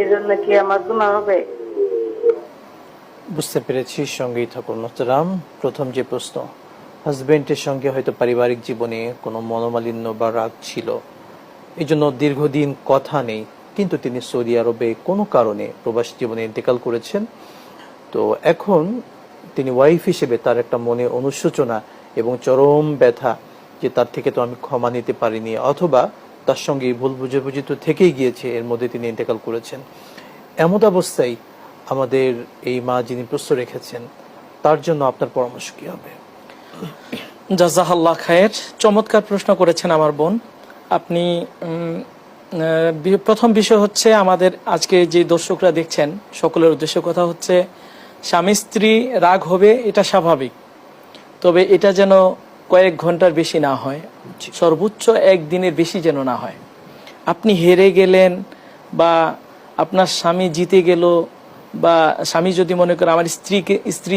এজন্য কি আমার গুনাহ হবে? বুঝতে পেরেছি, সঙ্গেই থাকুন মোহতারাম। প্রথম যে প্রশ্ন, হাজবেন্ডের সঙ্গে হয়তো পারিবারিক জীবনে কোনো মনোমালিন্য বা রাগ ছিল, এই জন্য দীর্ঘদিন কথা নেই, কিন্তু তিনি সৌদি আরবে কোনো কারণে প্রবাসী জীবনে ইন্তেকাল করেছেন। তো এখন তিনি ওয়াইফ হিসেবে তার একটা মনে অনুশোচনা এবং চরম ব্যথা, যে তার থেকে তো আমি ক্ষমা নিতে পারিনি, অথবা তার সঙ্গে ভুল বুঝাবুঝি তো থেকেই গিয়েছে, এর মধ্যে তিনি ইন্তেকাল করেছেন। এমত অবস্থায় আমাদের এই মা যিনি প্রশ্ন রেখেছেন, তার জন্য আপনার পরামর্শ কি হবে? জাযাকাল্লাহ খায়ের, চমৎকার প্রশ্ন করেছেন আমার বোন আপনি। প্রথম বিষয় হচ্ছে, আমাদের আজকে যে দর্শকরা দেখছেন সকলের উদ্দেশ্য কথা হচ্ছে, স্বামী স্ত্রী রাগ হবে এটা স্বাভাবিক, তবে এটা যেন কয়েক ঘন্টার বেশি না হয়, সর্বোচ্চ একদিনের বেশি যেন না হয়। আপনি হেরে গেলেন বা আপনার স্বামী জিতে গেল, বা স্বামী যদি মনে করে আমার স্ত্রী